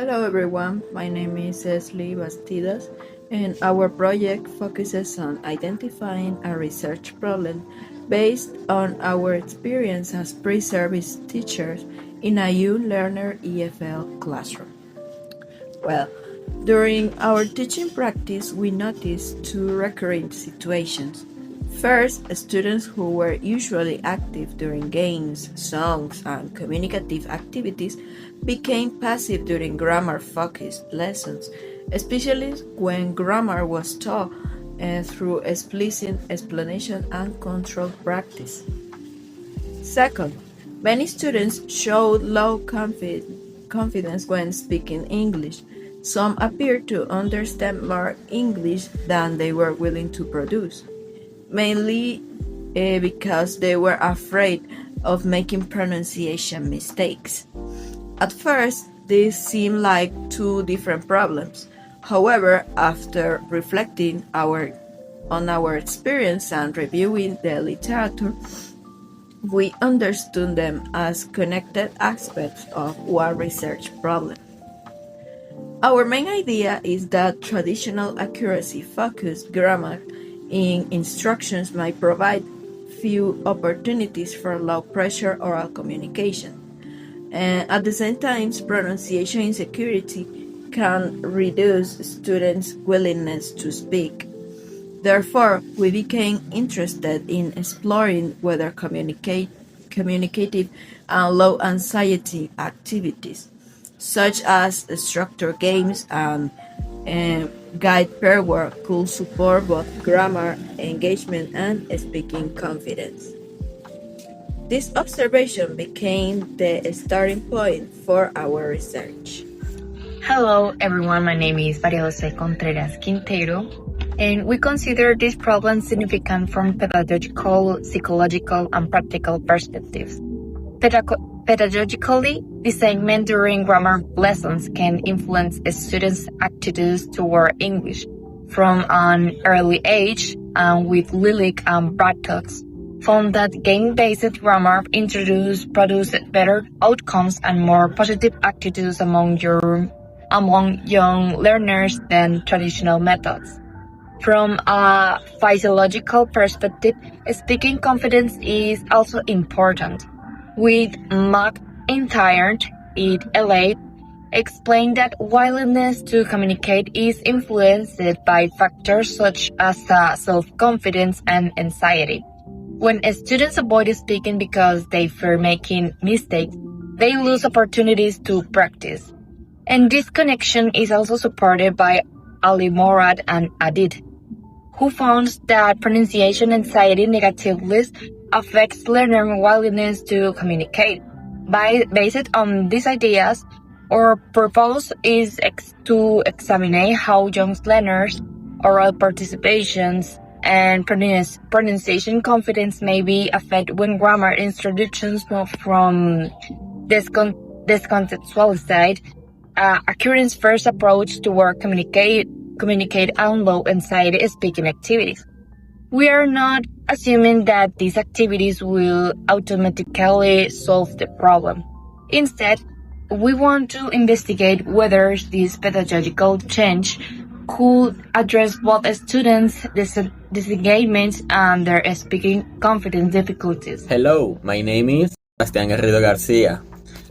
Hello everyone, my name is Esli Bastidas and our project focuses on identifying a research problem based on our experience as pre-service teachers in a U-Learner EFL classroom. Well, during our teaching practice we noticed two recurring situations. First, students who were usually active during games, songs, and communicative activities became passive during grammar-focused lessons, especially when grammar was taught through explicit explanation and controlled practice. Second, many students showed low confidence when speaking English. Some appeared to understand more English than they were willing to produce, mainly because they were afraid of making pronunciation mistakes. At first, these seemed like two different problems. However, after reflecting on our experience and reviewing the literature, we understood them as connected aspects of one research problem. Our main idea is that traditional accuracy-focused grammar in instructions might provide few opportunities for low-pressure oral communication. And at the same time, pronunciation insecurity can reduce students' willingness to speak. Therefore, we became interested in exploring whether communicative and low-anxiety activities, such as structured games and guide pair work, could support both grammar engagement and speaking confidence. This observation became the starting point for our research. Hello everyone, my name is Maria Jose Contreras Quintero, and we consider this problem significant from pedagogical, psychological, and practical perspectives. Pedagogically, the segment during grammar lessons can influence a student's attitudes toward English from an early age, and with Lilich and Brattox found that game-based grammar produced better outcomes and more positive attitudes among young learners than traditional methods. From a physiological perspective, speaking confidence is also important. With McIntyre, it explained that willingness to communicate is influenced by factors such as self-confidence and anxiety. When students avoid speaking because they fear making mistakes, they lose opportunities to practice. And this connection is also supported by Ali Morad and Adid, who found that pronunciation anxiety negatively affects learner willingness to communicate. Based on these ideas, our purpose is to examine how young learners' oral participations and pronunciation confidence may be affected when grammar introductions move from discontextualized occurrence first approach toward communicate and low anxiety speaking activities. We are not assuming that these activities will automatically solve the problem. Instead, we want to investigate whether this pedagogical change could address both students' disengagement and their speaking confidence difficulties. Hello, my name is Sebastián Garrido Garcia.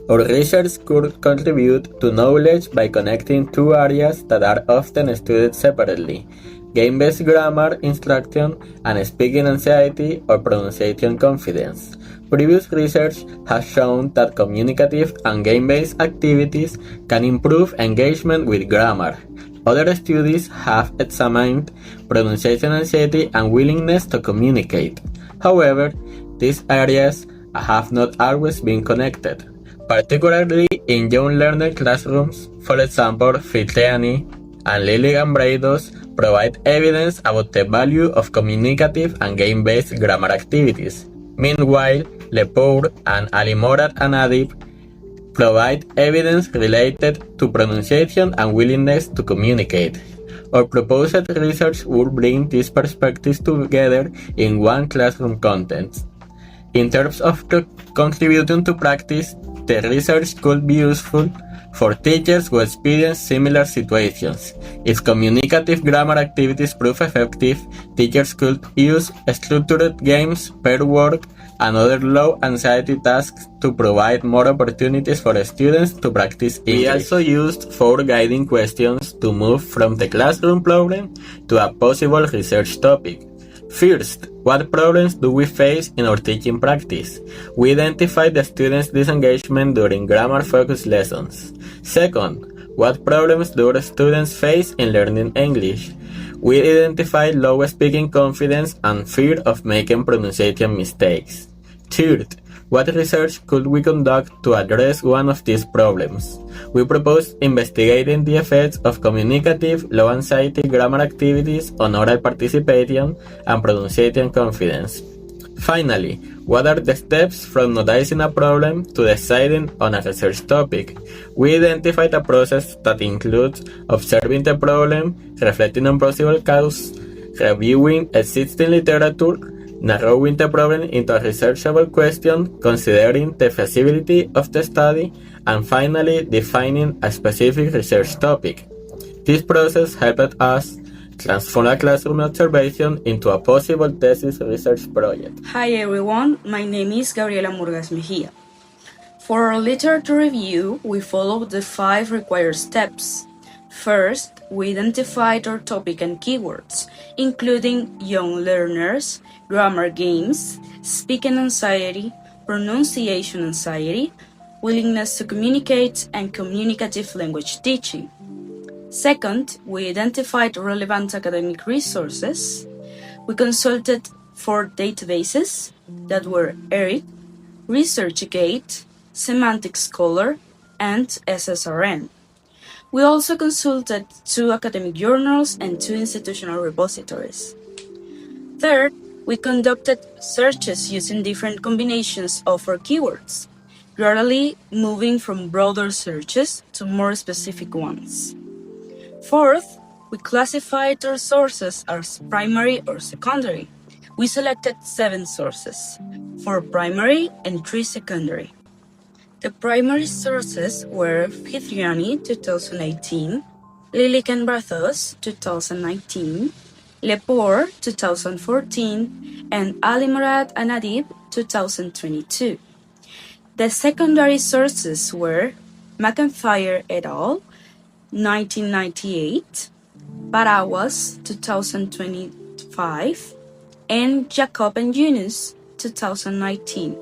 Our research could contribute to knowledge by connecting two areas that are often studied separately: game-based grammar instruction and speaking anxiety or pronunciation confidence. Previous research has shown that communicative and game-based activities can improve engagement with grammar. Other studies have examined pronunciation anxiety and willingness to communicate. However, these areas have not always been connected, particularly in young learner classrooms. For example, Fitleani and Lily Gambraidos provide evidence about the value of communicative and game-based grammar activities. Meanwhile, Lepore and Ali Morad and Adib provide evidence related to pronunciation and willingness to communicate. Our proposed research would bring these perspectives together in one classroom context. In terms of contributing to practice, the research could be useful for teachers who experience similar situations. If communicative grammar activities prove effective, teachers could use structured games, pair work, and other low-anxiety tasks to provide more opportunities for students to practice English. We also used 4 guiding questions to move from the classroom problem to a possible research topic. First, what problems do we face in our teaching practice? We identified the students' disengagement during grammar-focused lessons. Second, what problems do our students face in learning English? We identified low speaking confidence and fear of making pronunciation mistakes. Third, what research could we conduct to address one of these problems? We proposed investigating the effects of communicative, low-anxiety grammar activities on oral participation and pronunciation confidence. Finally, what are the steps from noticing a problem to deciding on a research topic? We identified a process that includes observing the problem, reflecting on possible causes, reviewing existing literature, narrowing the problem into a researchable question, considering the feasibility of the study, and finally defining a specific research topic. This process helped us transform a classroom observation into a possible thesis research project. Hi everyone, my name is Gabriela Murgas Mejia. For our literature review, we followed the 5 required steps. First, we identified our topic and keywords, including young learners, grammar games, speaking anxiety, pronunciation anxiety, willingness to communicate, and communicative language teaching. Second, we identified relevant academic resources. We consulted 4 databases that were ERIC, ResearchGate, Semantic Scholar, and SSRN. We also consulted 2 academic journals and 2 institutional repositories. Third, we conducted searches using different combinations of our keywords, gradually moving from broader searches to more specific ones. Fourth, we classified our sources as primary or secondary. We selected 7 sources, 4 primary and 3 secondary. The primary sources were Fitriani, 2018, Lilik and Barthos, 2019, Lepore, 2014, and Ali Murad and Adib, 2022. The secondary sources were McIntyre et al., 1998, Paraguas, 2025, and Jacob and Yunus, 2019.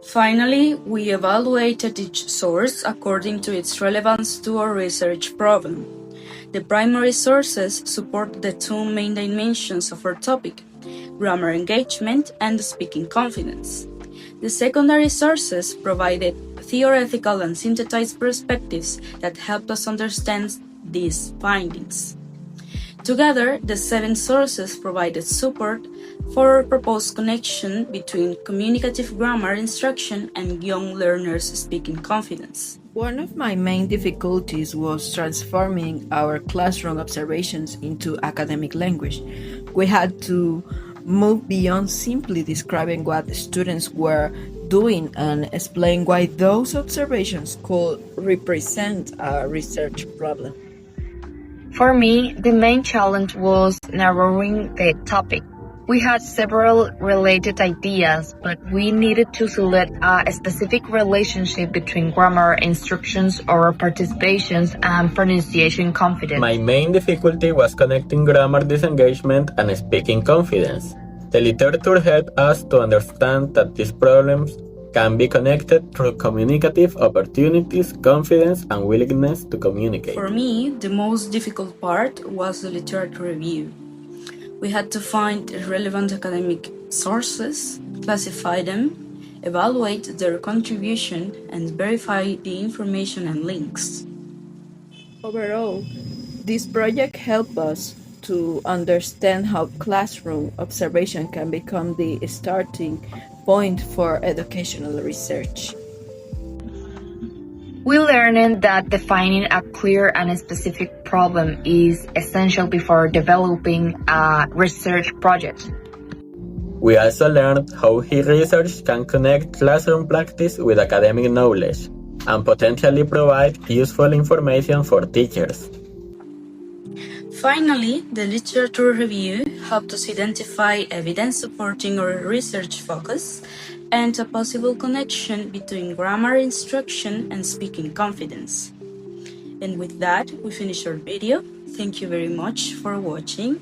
Finally, we evaluated each source according to its relevance to our research problem. The primary sources support the 2 main dimensions of our topic, grammar engagement and speaking confidence. The secondary sources provided theoretical and synthesized perspectives that helped us understand these findings. Together, the 7 sources provided support for our proposed connection between communicative grammar instruction and young learners' speaking confidence. One of my main difficulties was transforming our classroom observations into academic language. We had to move beyond simply describing what students were doing and explain why those observations could represent a research problem. For me, the main challenge was narrowing the topic. We had several related ideas, but we needed to select a specific relationship between grammar instructions, oral participations, and pronunciation confidence. My main difficulty was connecting grammar disengagement and speaking confidence. The literature helped us to understand that these problems can be connected through communicative opportunities, confidence, and willingness to communicate. For me, the most difficult part was the literature review. We had to find relevant academic sources, classify them, evaluate their contribution, and verify the information and links. Overall, this project helped us to understand how classroom observation can become the starting point for educational research. We learned that defining a clear and specific problem is essential before developing a research project. We also learned how research can connect classroom practice with academic knowledge. and potentially provide useful information for teachers. Finally, the literature review helped us identify evidence supporting our research focus and a possible connection between grammar instruction and speaking confidence. And with that, we finish our video. Thank you very much for watching.